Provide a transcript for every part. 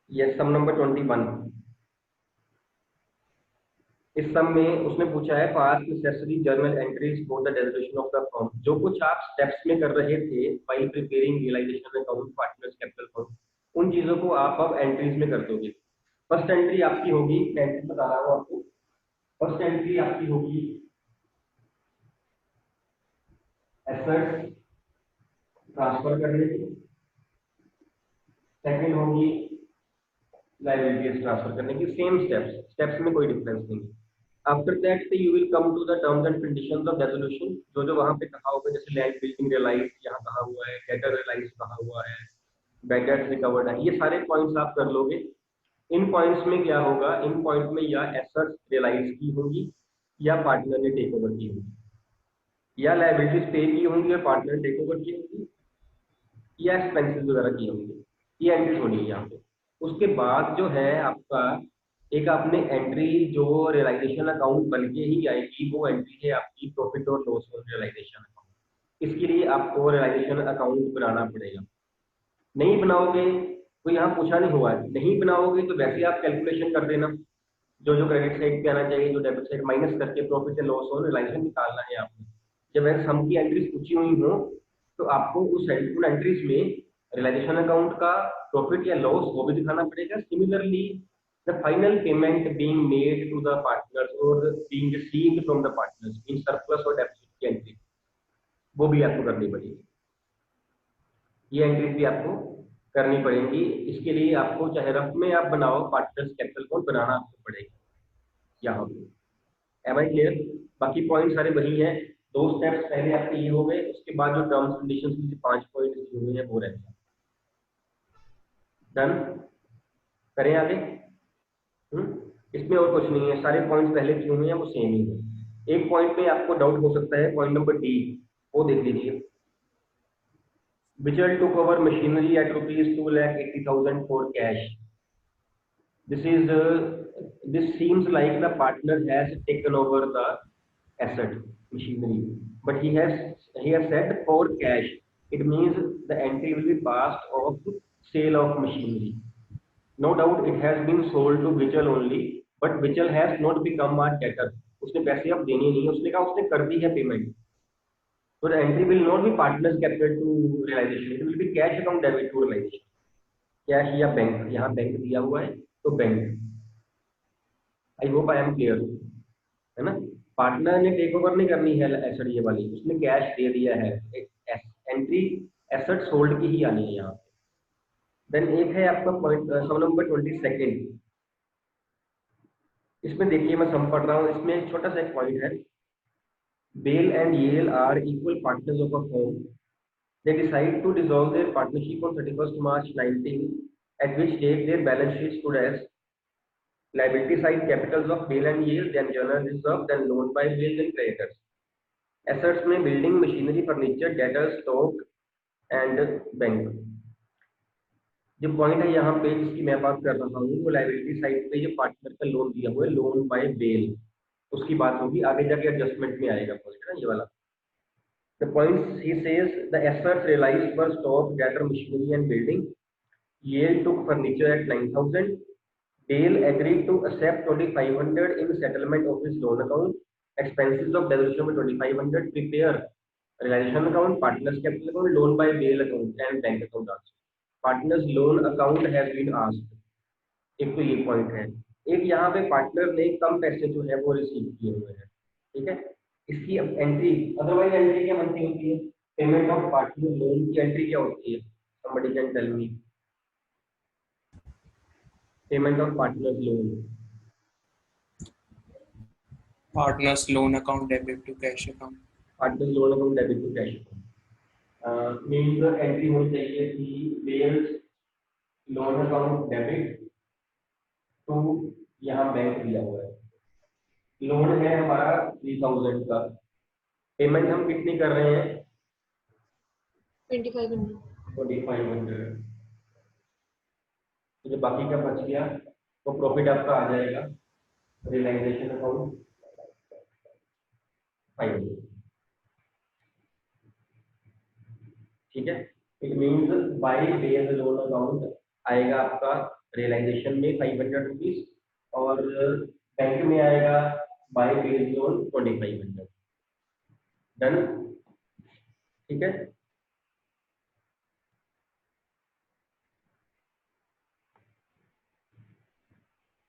ये sum number 21। इस सम में उसने पूछा है pass necessary journal entries for the derivation of the firm. जो कुछ आप स्टेप्स में कर रहे थे while preparing realisation account partners capital fund, उन चीजों को आप अब एंट्रीज में कर दोगे। फर्स्ट एंट्री आपकी होगी, एंट्री बता रहा हूँ आपको। फर्स्ट एंट्री आपकी होगी एसेट्स ट्रांसफर करने की। सेकंड होगी लायबिलिटीज ट्रांसफर करने की। सेम स्टेप्स, स्टेप्स में कोई डिफरेंस नहीं है। After that you will come to the terms and conditions of resolution. जो जो वहां पे कहा होगा, जैसे लैंड बिल्डिंग रियलाइज यहाँ कहा हुआ है, डेटर रियलाइज कहा हुआ है, बैड डेट्स रिकवर्ड है, ये सारे पॉइंट्स आप कर लोगे। इन पॉइंट्स में क्या होगा, इन पॉइंट में या एसेट्स रियलाइज की होगी या पार्टनर ने टेक ओवर की होगी, या लायबिलिटीज पे की होंगी या पार्टनर ने टेक ओवर की होगी, या एक्सपेंसेस वगैरह किए होंगे। ये एंट्रीज होनी है यहाँ पे। उसके बाद जो है आपका एक आपने एंट्री जो रियलाइजेशन अकाउंट बन के ही आएगी, वो एंट्री है आपकी प्रॉफिट और लॉस और रियलाइजेशन अकाउंट। इसके लिए आपको रियलाइजेशन अकाउंट बनाना पड़ेगा। नहीं बनाओगे तो यहाँ पूछा नहीं हुआ है, नहीं बनाओगे तो वैसे आप कैलकुलेशन कर देना। जो जो क्रेडिट साइड पे आना चाहिए, जो डेबिट साइड माइनस करके प्रॉफिट एंड लॉस और रियलाइजेशन निकालना है आपने। जब वैसे सम की एंट्रीज पूछी हुई हो तो आपको उन एंट्रीज में रियलाइजेशन अकाउंट का प्रॉफिट या लॉस वो भी दिखाना पड़ेगा। Similarly the final payment being made to the partners or being received from the partners in surplus or deficit की एंट्री, वो भी आपको करनी पड़ेगी। ये एंट्रीज भी आपको करनी पड़ेगी। इसके लिए आपको चाहे रफ में आप बनाओ, पार्टनर्स कैपिटल कोड बनाना आपको पड़ेगा यहाँ पे। Am I clear? बाकी पॉइंट सारे वही हैं। दो स्टेप्स पहले आपके ये हो गए, उसके बाद जो टर्म्स कंडीशंस की 5 पॉइंट दिए हुए हैं वो रहते हैं। डन? करें आगे? इसमें और कुछ नहीं है, सारे पॉइंट्स पहले किए हुए हैं वो सेम ही है। एक पॉइंट में आपको डाउट हो सकता है, पॉइंट नंबर डी, वो देख लीजिए। Vigil took over machinery at rupees 2,80,000 for cash. This is this seems like the partner has taken over the asset machinery, but he has said for cash. It means the entry will be passed of sale of machinery. No doubt it has been sold to Vigil only, but Vigil has not become a debtor. उसने पैसे अब देने नहीं है, उसने कहा उसने कर दी है payment. So the entry will not be partners capital to realization. It will be cash account debit to realization. Cash या बैंक, यहाँ बैंक दिया हुआ है तो bank. I hope I am clear, है ना? पार्टनर ने टेक ओवर नहीं करनी है एसेट ये वाली, उसने कैश दे दिया है। एंट्री एसेट सोल्ड की ही आनी है यहाँ पे। देन एक है आपका पॉइंट सम नंबर 22। इसमें देखिए मैं सम पढ़ रहा हूँ, इसमें एक छोटा सा एक पॉइंट है। Bell and Yell are equal partners of a firm. They decide to dissolve their partnership on 31st March 19, at which date their balance sheet stood as liability side capitals of Bale and Yale, then general reserve, then loan by Bale, then creditors. Assets में building, machinery, furniture, debtors, stock and bank। जो point है यहाँ पे जिसकी मैं बात कर रहा हूँ, वो लाइबिलिटी साइड पे जो पार्टनर का लोन दिया हुआ है, लोन बाय बेल, उसकी बात होगी। आगे जाके एडजस्टमेंट में आएगा पॉइंट, है ना ये वाला। The points he says the assets realized were stock, debtor, machinery and building. Yale took furniture at 9,000. Dale agreed to accept 2,500 in settlement of his loan account. Expenses of devolution were 2,500. Prepare realization account, partners capital account, loan by Dale account and bank account also. Partners loan account has been asked. एक तो ये point है। एक यहाँ पे partner ने कम पैसे जो है वो रिसीव किए हुए हैं, ठीक है। इसकी अब एंट्री, अदरवाइज एंट्री क्या बनती होती है? पेमेंट ऑफ पार्टनर लोन की एंट्री क्या होती है? somebody can tell me payment of partners loan। Partners loan account debit to cash account. Partner loan account debit to cash account means entry होनी चाहिए कि Bell's loan account debit to, यहाँ bank दिया हुआ है, लोन है हमारा 3,000 का, पेमेंट हम कितनी कर रहे हैं? 2,500। तो जो बाकी का बच गया वो प्रॉफिट आपका आ जाएगा रियलाइजेशन अकाउंट 500, ठीक है। It means by Bell loan account आएगा आपका रियलाइजेशन में 500 रुपीज और बैंक में आएगा बाय बिल लोन 2500। डन, ठीक है।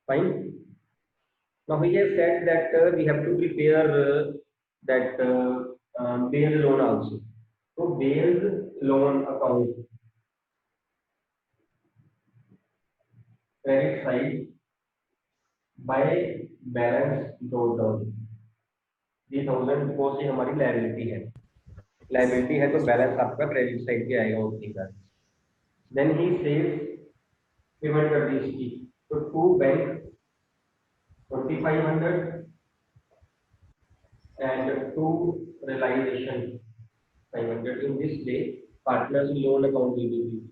Fine. Now he has said that we have to prepare that bail loan also. So bail loan account credit side by balance drawdown 3000 को से हमारी लायबिलिटी है। लायबिलिटी है तो बैलेंस आपका क्रेडिट साइड पे आएगा उतनी का। देन ही सेज पेमेंट कर दी इसकी, तो to bank 2500 and to realization 500 in this day partners loan account will be used.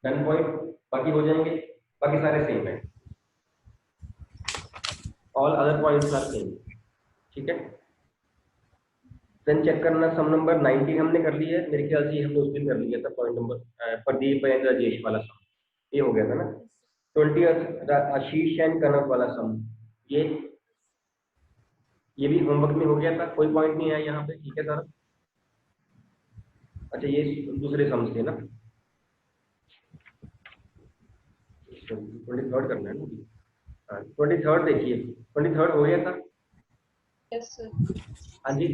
Done point, बाकी हो जाएंगे, बाकी सारे सेम है, all other points are same, ठीक है। देन चेक करना सम नंबर 19 हमने कर लिया है, मेरे ख्याल से हमने उस दिन कर लिया था point number Pradeep and Rajesh वाला सम, ये हो गया था ना। 20 आशीष एंड कनक वाला सम, ये भी होमवर्क में हो गया था, कोई पॉइंट नहीं है यहाँ पे, ठीक है सर। अच्छा ये दूसरे सम थे ना, 23rd करना है ना। 23rd देखिए, 23rd हो गया था। Yes sir. हाँ जी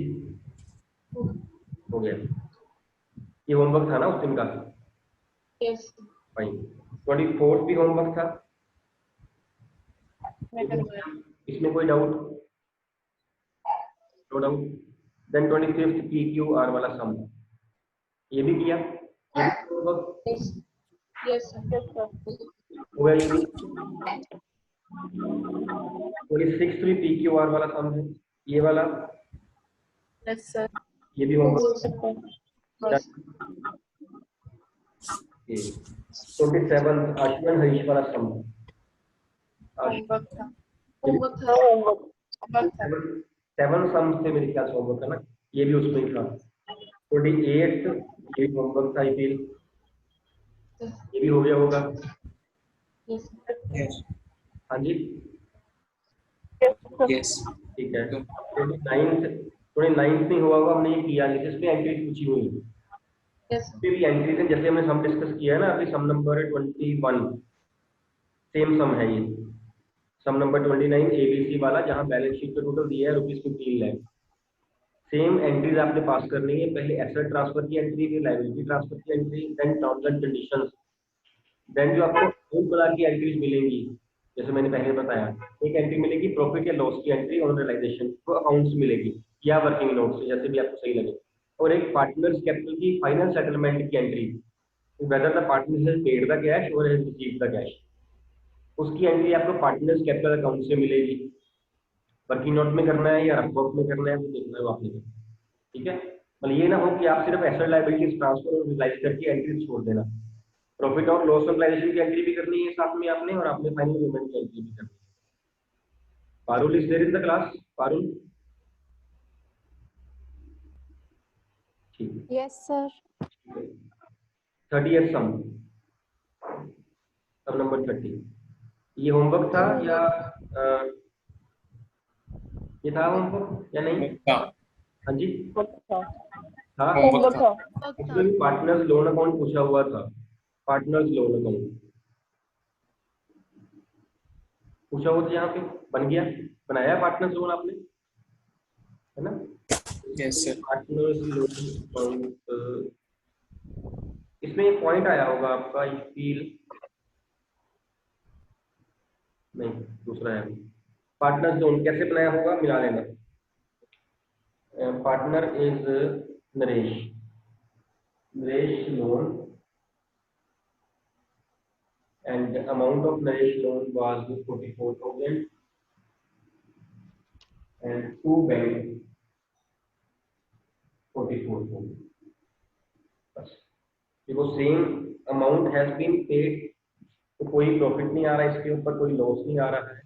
हो गया, ये होमवर्क था ना उस दिन का। Yes fine. 24th भी होमवर्क था, इसमें कोई doubt? No doubt. Then 25th PQR वाला सम, ये भी किया, ये भी होमवर्क यस सर। हो गया। ये भी 26th भी PQR वाला सम है, ये वाला। Yes sir. ये भी होमवर्क। 27th आशुमन हरीश वाला सम, होमवर्क था। होमवर्क था। 7 सम से मेरे ख्याल से होमवर्क है ना, ये भी उसमें ही था। 28th ये भी होमवर्क था, ये भी हो गया होगा। Yes. हाँ जी Yes. ठीक है। 29th नहीं हुआ होगा, हमने ये किया, जिसमें एंट्रीज पूछी हुई है, यस इसमें भी एंट्रीज है, जैसे हमने सम डिस्कस किया है ना अभी, सम नंबर 21 सेम सम है ये, सम नंबर 29 ABC वाला, जहां बैलेंस शीट पे टोटल दिया है ₹15 लाख। सेम एंट्रीज आपने पास करनी है, पहले एसेट ट्रांसफर की एंट्री, फिर लायबिलिटी ट्रांसफर की entry, then terms and conditions, then जो आपको तीन प्रकार की एंट्रीज मिलेंगी, जैसे मैंने पहले बताया, एक एंट्री मिलेगी प्रॉफिट या लॉस की एंट्री ऑन रियलाइजेशन, वो अकाउंट्स मिलेगी या वर्किंग नोट से, जैसे भी आपको सही लगे, और एक पार्टनर्स कैपिटल की फाइनल सेटलमेंट की entry, whether the partner has paid the cash और हैज रिसीव्ड द कैश, उसकी एंट्री आपको पार्टनर्स कैपिटल अकाउंट से मिलेगी। वर्किंग नोट में करना है या रफवर्क में करना है वो देखना है आपने, ठीक है। मतलब ये ना हो कि आप सिर्फ एसेट लायबिलिटीज ट्रांसफर और रियलाइज करके एंट्री छोड़ देना, प्रॉफिट और लॉस रियलाइजेशन की एंट्री भी करनी है साथ में आपने, और आपने फाइनल पेमेंट की एंट्री भी करनी है। Parul is there in the class? Parul? ठीक है। Yes sir. 30th sum, sum number 30, ये होमवर्क था या ये था होमवर्क या नहीं? हाँ जी हाँ, इसमें भी पार्टनर्स लोन अकाउंट पूछा हुआ था, पार्टनर्स लोन अकाउंट पूछा हुआ था, यहाँ पे बन गया, बनाया पार्टनर्स लोन आपने, है ना? Yes, sir. Partners loan account, इसमें एक पॉइंट आया होगा आपका, आई फील, नहीं दूसरा है। पार्टनर्स लोन कैसे बनाया होगा, मिला लेना। Partner is Naresh, Naresh loan and the amount of Naresh loan was 44,000 and two bank 44,000. बस, because same amount has been paid, तो कोई प्रॉफिट नहीं आ रहा है इसके ऊपर, कोई लॉस नहीं आ रहा है,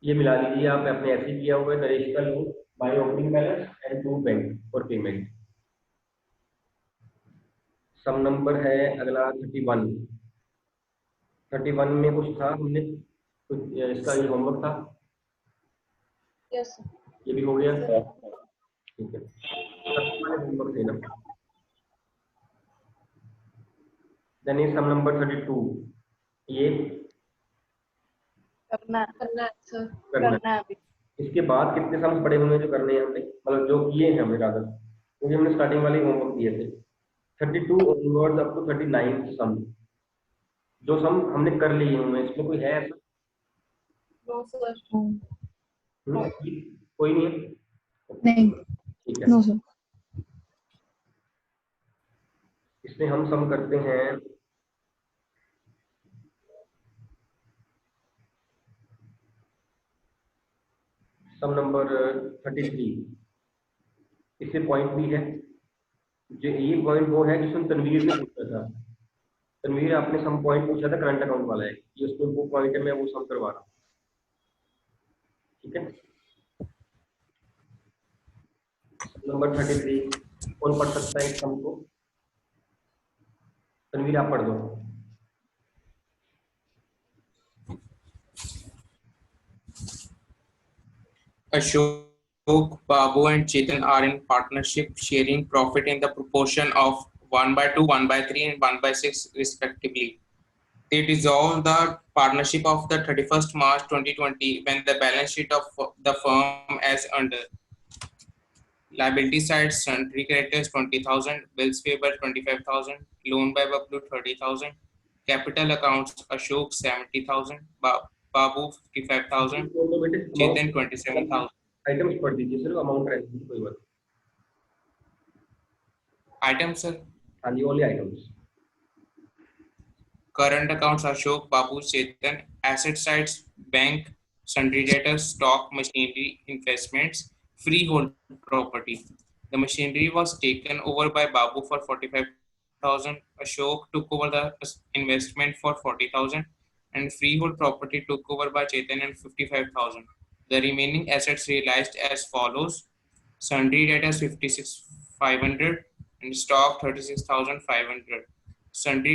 ये मिला लीजिए आप, अपने ऐसे किया हुआ है नरेश का loan by opening balance and to bank for payment. Sum number है अगला 31। 31 में कुछ था, हमने कुछ इसका ये होमवर्क था, Yes, sir. ये भी हो गया, ठीक है। हमारे होमवर्क थे ना। देन ये सम नंबर 32, ये करना है सर, करना करना है अभी। इसके बाद कितने सम्स पड़े हुए हैं जो करने हैं हमने, मतलब जो किए हैं हमने रादर, क्योंकि हमने स्टार्टिंग वाले होमवर्क दिए थे। 32 ऑनवर्ड्स अप टू 39 सम, जो सम हमने कर लिए हुए हैं, इसमें कोई है ऐसा? No sir. कोई नहीं है? नहीं, ठीक है, नो सर। इसमें हम सम करते हैं सम नंबर 33। इससे पॉइंट भी है, जो ये पॉइंट वो है जिसमें तनवीर ने पूछा था। तनवीर आपने सम पॉइंट पूछा था करंट अकाउंट वाला है, ये उसमें वो पॉइंट है, मैं वो सम करवा रहा हूँ, ठीक है। नंबर 33 कौन पढ़ सकता है इस सम को? तनवीर आप पढ़ दो। Ashok, Babu, and Chetan are in partnership, sharing profit in the proportion of 1/2, 1/3, and 1/6 respectively. They dissolved the partnership of the 31st March 2020 when the balance sheet of the firm as under. Liability side, sundry creditors 20,000, bills payable 25,000, loan by Bablu 30,000, capital accounts Ashok 70,000, Babu 55,000, दोनों बेटे Chetan 27,000. Items पढ़ दीजिए, सिर्फ amount रहने दीजिए, कोई बात Items, sir. हाँ जी, only items. Current accounts Ashok, Babu, Chetan. Asset sides bank, sundry debtors, stock, machinery, investments, freehold property. The machinery was taken over by Babu for 45,000. Ashok took over the investment for 40,000, and freehold property took over by Chetan and 55,000. The remaining assets realized as follows: sundry debtors 56,500 and stock 36,500. Sundry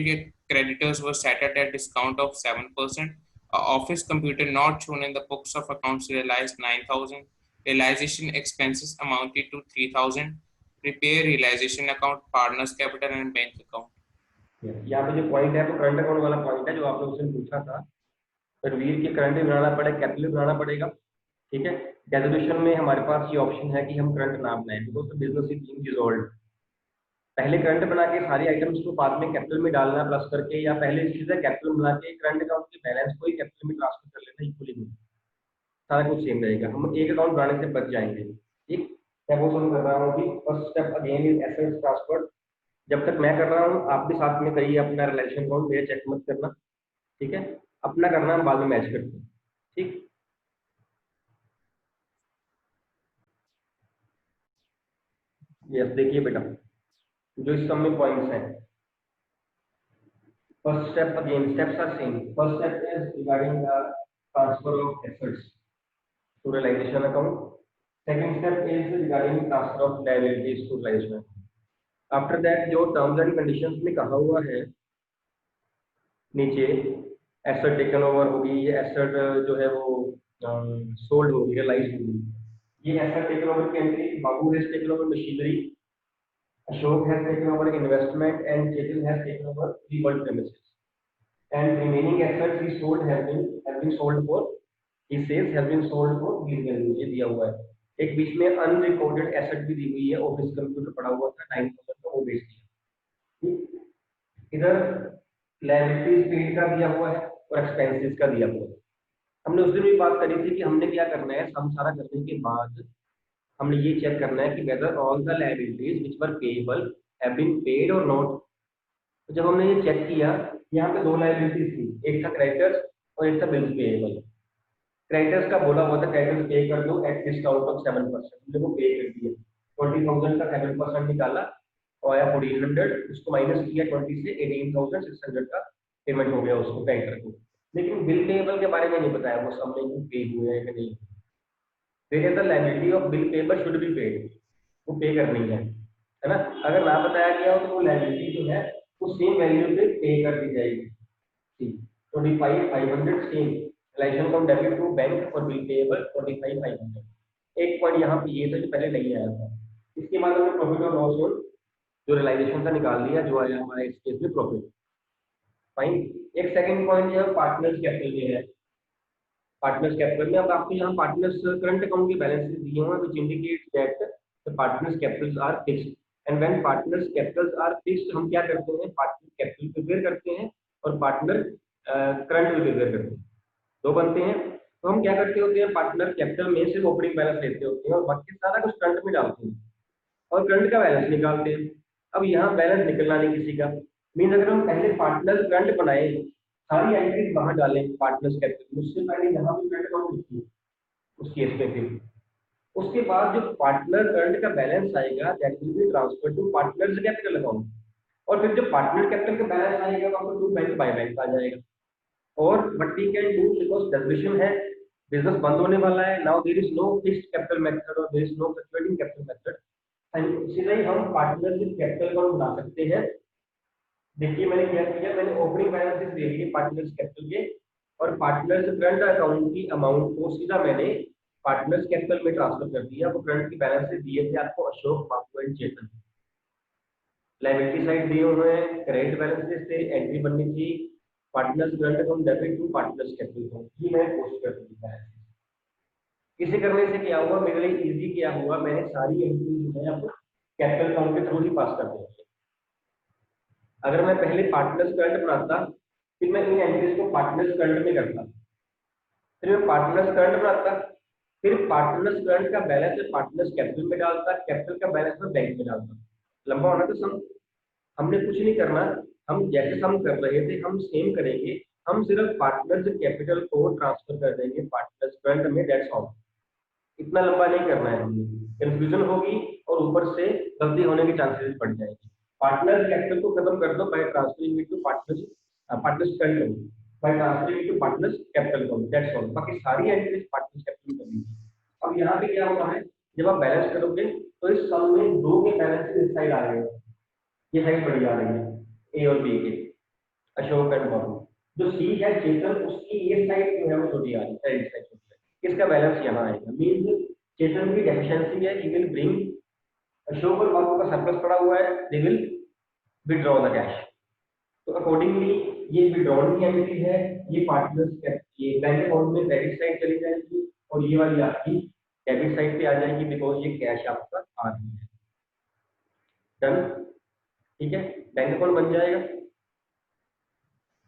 creditors were settled at discount of 7%. Office computer not shown in the books of accounts realized 9,000. Realization expenses amounted to 3,000. Repair realization account, partners capital and bank account. यहाँ पे जो point है वो current account वाला point है जो आपने उसने पूछा था। रणवीर के करंट भी बनाना पड़ेगा, कैपिटल भी बनाना पड़ेगा, ठीक है। डेजोल्यूशन में हमारे पास ये ऑप्शन है कि हम करंट ना बनाएं, because business is being dissolved. पहले करंट बना के सारी आइटम्स को बाद में कैपिटल में डालना प्लस करके, या पहले चीज है कैपिटल बना के करंट अकाउंट के बैलेंस को ही कैपिटल में ट्रांसफर कर लेना, इक्वली में सारा कुछ सेम रहेगा, हम एक अकाउंट बनाने से बच जाएंगे, ठीक। मैं वो समझ कर रहा हूँ कि first step again is assets transfer. जब तक मैं कर रहा हूँ आप भी साथ में करिए अपना रिलेशन अकाउंट, मेरे चेक मत करना, ठीक है। अपना करना हम बाद में मैच करते हैं, ठीक। यस देखिए बेटा, जो इस सब में पॉइंट्स हैं, first step again steps are same. First step is regarding the transfer of assets to realisation account. Second step is regarding transfer of liabilities to realisation. After that जो टर्म्स एंड कंडीशंस में कहा हुआ है नीचे, asset taken over होगी, ये asset जो है वो सोल्ड होगी, रियलाइज होगी। ये एसेट टेकन ओवर की entry, Babu has taken over machinery, Ashok has taken over investment, and Chetan has taken over freehold premises. And remaining assets he sold have been sold for, he says have been sold for these value, ये दिया हुआ है। एक बीच में unrecorded asset भी दी हुई है, office computer पड़ा हुआ था 9,000 का, वो बेच दिया। इधर लायबिलिटीज पेड का दिया हुआ है और एक्सपेंसेस का दिया हुआ है। हमने उस दिन भी बात करी थी कि हमने क्या करना है, सम सारा करने के बाद हमने ये चेक करना है कि whether all the liabilities which were payable have been paid और नॉट। तो जब हमने ये चेक किया, यहाँ पे दो लायबिलिटीज थी, एक था क्रेडिटर्स और एक था बिल्स पेएबल। क्रेडिटर्स का बोला हुआ था क्रेडिटर्स पे कर दो एट डिस्काउंट ऑफ 7%, हमने वो पे कर दिया। 20,000 का 7% निकाला और आया 1400, उसको माइनस किया 20 से 18,600 का पेमेंट हो गया उसको क्रेडिटर को। लेकिन बिल पेएबल के बारे में नहीं बताया वो सब में पे हुए हैं कि नहीं। There is the liability of bill payable should be paid, वो पे करनी है ना। अगर ना बताया गया हो तो वो लायबिलिटी जो है वो सेम वैल्यू पे पे कर दी जाएगी। ठीक, 25,500 same relation from debit to bank और बिल पेएबल 25,500। एक पॉइंट यहाँ पे ये था जो पहले नहीं आया था। इसके बाद हमने प्रॉफिट और लॉस और जो रियलाइजेशन था निकाल लिया, जो आया हमारा इस केस में प्रॉफिट। फाइन। एक सेकंड पॉइंट जो है पार्टनर्स कैपिटल के है। पार्टनर्स कैपिटल में अब आपको यहाँ पार्टनर्स करंट अकाउंट के बैलेंसेस दिए हुए हैं which indicates that the partners capitals are fixed and when partners capitals are fixed हम क्या करते हैं, पार्टनर कैपिटल प्रिपेयर करते हैं और पार्टनर करंट भी प्रिपेयर करते हैं, दो बनते हैं। तो हम क्या करते होते हैं, पार्टनर कैपिटल में से ओपनिंग बैलेंस लेते होते हैं और बाकी सारा कुछ करंट में डालते हैं और करंट का बैलेंस निकालते हैं। अब यहाँ बैलेंस निकलना नहीं किसी का, मीन अगर हम पहले पार्टनर करंट बनाए, सारी एंट्रीज बाहर डालें पार्टनर्स कैपिटल, उससे पहले यहाँ पे करंट अकाउंट लिखिए उस केस में। फिर उसके बाद जो पार्टनर करंट का बैलेंस आएगा that will be transfer to partners capital account, और फिर जो पार्टनर कैपिटल का बैलेंस आएगा वो आपको टू बैंक बाय बैंक आ जाएगा। और what we can do, because definition है बिजनेस बंद होने वाला है, now there is no fixed capital method और there is no fluctuating capital method, इसीलिए हम पार्टनर विद कैपिटल अकाउंट बना सकते हैं। देखिए मैंने क्या किया, मैंने ओपनिंग बैलेंसेस दे दिए पार्टनर्स कैपिटल के और पार्टनर्स करंट अकाउंट की अमाउंट को सीधा मैंने पार्टनर्स कैपिटल में ट्रांसफर कर दिया। वो करंट के बैलेंसेस दिए थे आपको Ashok, Bapu and Chetan. Liability side दिए हुए हैं, क्रेडिट बैलेंसेस से एंट्री बननी थी partners current account debit to partners capital account, ये मैंने पोस्ट कर दी है। इसे करने से क्या हुआ, मेरे लिए इजी क्या हुआ, मैंने सारी एंट्री जो है अब कैपिटल अकाउंट के थ्रू ही पास कर दी। अगर मैं पहले पार्टनर्स करंट बनाता फिर मैं इन एंट्रीज को पार्टनर्स करंट में करता, फिर मैं पार्टनर्स करंट बनाता, फिर पार्टनर्स करंट का बैलेंस पार्टनर्स कैपिटल में डालता, कैपिटल का बैलेंस में बैंक में डालता। लंबा होना तो सम, हमने कुछ नहीं करना, हम जैसे सम कर रहे थे हम सेम करेंगे, हम सिर्फ पार्टनर्स कैपिटल को ट्रांसफर कर देंगे पार्टनर्स करंट में, दैट्स ऑल। इतना लंबा नहीं करना है हमने, कंफ्यूजन होगी और ऊपर से गलती होने की चांसेस बढ़ जाएगी। पार्टनर कैपिटल को खत्म कर दो by transferring it to partners partners current by transferring it to partners capital account, that's all. बाकी सारी एंट्रीज पार्टनर्स कैपिटल में कर लीजिए। अब यहाँ पे क्या होगा है, जब आप बैलेंस करोगे तो इस सम में दो के बैलेंस इस साइड आ रहे हैं, ये साइड बड़ी आ रही है ए और बी के, अशोक एंड बाबू। जो सी है चेतन, उसकी ये साइड जो है वो छोटी आ रही है, क्रेडिट साइड छोटी है, इसका बैलेंस यहाँ आएगा। मीन चेतन की डेफिशिएंसी है, ही विल ब्रिंग, अशोक और बाबू का सरप्लस पड़ा हुआ है, they will withdraw the cash. तो अकॉर्डिंगली ये विड्रॉल की एंट्री है, ये पार्टनर्स ये बैंक अकाउंट में क्रेडिट साइड चली जाएगी और ये वाली आपकी डेबिट साइड पे आ जाएगी बिकॉज ये कैश आपका आ रही है। डन, ठीक है, बैंक अकाउंट बन जाएगा,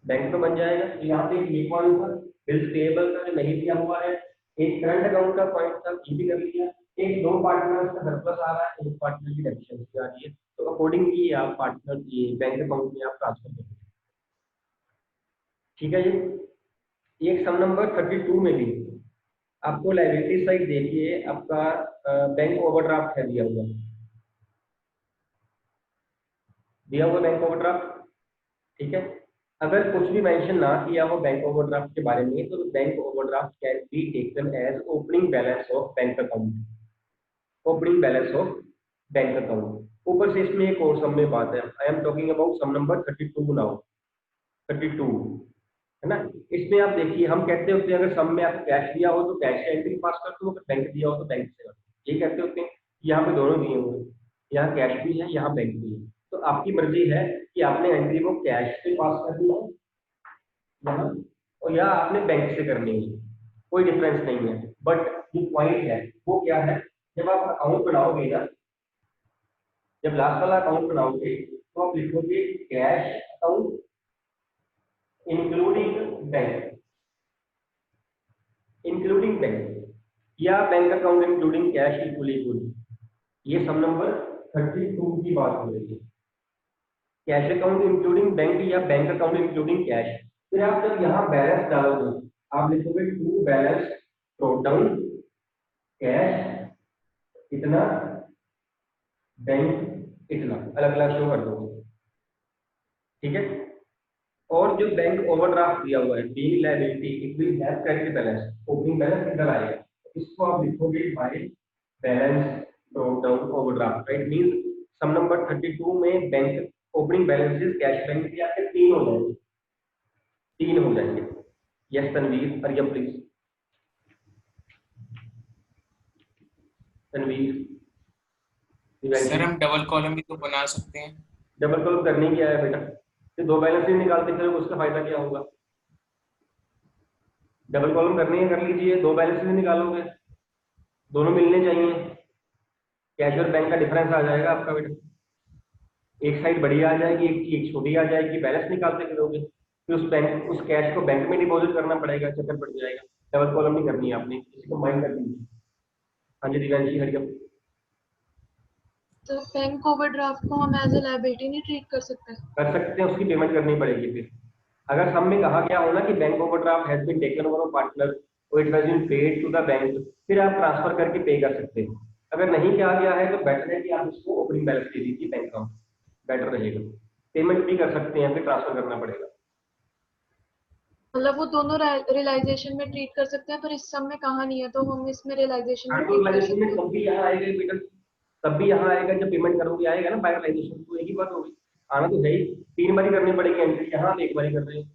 बैंक तो बन जाएगा। तो यहाँ पे ये पॉइंट था बिल्स पेएबल का जो नहीं दिया हुआ है, एक करंट अकाउंट का पॉइंट था ये भी कर लिया, एक दो पार्टनर्स का सरप्लस आ रहा है, एक पार्टनर की डेफिशिएंसी आ रही है, तो अकॉर्डिंगली आप पार्टनर ये बैंक अकाउंट में आप ट्रांसफर करेंगे। ठीक है जी। एक सम नंबर 32 में भी आपको लायबिलिटी साइड देखिए, आपका बैंक ओवरड्राफ्ट है दिया हुआ बैंक ओवरड्राफ्ट, ठीक है। अगर कुछ भी मेंशन ना किया हो बैंक ओवरड्राफ्ट के बारे में तो bank overdraft can be taken as opening balance of bank account, opening balance of bank account. ऊपर से इसमें एक और सम में बात है, I am talking about sum number 32 now, 32 है ना। इसमें आप देखिए हम कहते होते हैं अगर सम में आपको कैश दिया हो तो कैश एंट्री पास कर दो, अगर बैंक दिया हो तो बैंक से कर दो, ये कहते होते हैं। यहाँ पे दोनों दिए हुए, यहाँ कैश भी है यहाँ बैंक भी है, तो आपकी मर्जी है कि आपने एंट्री को कैश से पास करनी है यहाँ और या आपने बैंक से करनी है, कोई डिफरेंस नहीं है। बट जो पॉइंट है वो क्या है, जब आप अकाउंट बनाओगे ना, जब लास्ट वाला अकाउंट बनाओगे तो आप लिखोगे cash account including bank, including bank या bank account including cash equally equally. ये सम नंबर 32 की बात हो रही है, कैश अकाउंट इंक्लूडिंग बैंक या बैंक अकाउंट इंक्लूडिंग कैश। फिर आप जब यहाँ बैलेंस डालोगे आप लिखोगे to balance brought down cash इतना बैंक इतना, अलग अलग शो कर दोगे, ठीक है। और जो बैंक ओवरड्राफ्ट दिया हुआ है being liability it will have credit balance, opening balance कितना आएगा, इसको आप लिखोगे by balance drop down overdraft, right. Means sum number 32 में bank opening balances cash bank के आपके तीन हो जाएंगे। Yes Tanveer, Mariam please. Tanveer, sir हम डबल कॉलम भी तो बना सकते हैं। डबल कॉलम करने क्या है बेटा, तो दो बैलेंस ही निकालते फिर उसका फायदा क्या होगा। डबल कॉलम करनी है कर लीजिए, दो बैलेंस ही निकालोगे, दोनों मिलने चाहिए, कैश और बैंक का डिफरेंस आ जाएगा आपका बेटा, एक साइड बड़ी आ जाएगी एक छोटी आ जाएगी, बैलेंस निकालते फिरोगे, फिर उस कैश को बैंक में डिपॉजिट करना पड़ेगा, चक्कर पड़ जाएगा। डबल कॉलम नहीं करनी है आपने, इसको माइंड कर लीजिए। हाँ जी दिव्यांशी हरियम। तो बैंक ओवरड्राफ्ट को हम एज ए लायबिलिटी नहीं ट्रीट कर सकते? कर सकते हैं, उसकी पेमेंट करनी पड़ेगी फिर। अगर सब में कहा गया हो ना कि bank overdraft has been taken over of partner और it has been paid to the bank, फिर आप ट्रांसफर करके पे कर सकते हैं। अगर नहीं कहा गया है तो बेटर है कि आप उसको ओपनिंग बैलेंस दे दीजिए बैंक अकाउंट, बेटर रहेगा। पेमेंट भी कर सकते हैं, फिर ट्रांसफर करना पड़ेगा। मतलब वो दोनों रियलाइजेशन में ट्रीट कर सकते हैं, पर इस सब में कहा नहीं है, तो हम इसमें रियलाइजेशन में ट्रीट कर बायरलाइजेशन सकते में हैं। तब भी यहाँ आएगा बेटा, तब भी यहाँ आएगा जब पेमेंट करोगे आएगा ना बायरलाइजेशन, तो एक ही बात होगी, आना तो है ही। 3 बारी करनी पड़ेगी एंट्री, यहाँ आप एक बारी कर रहे हैं,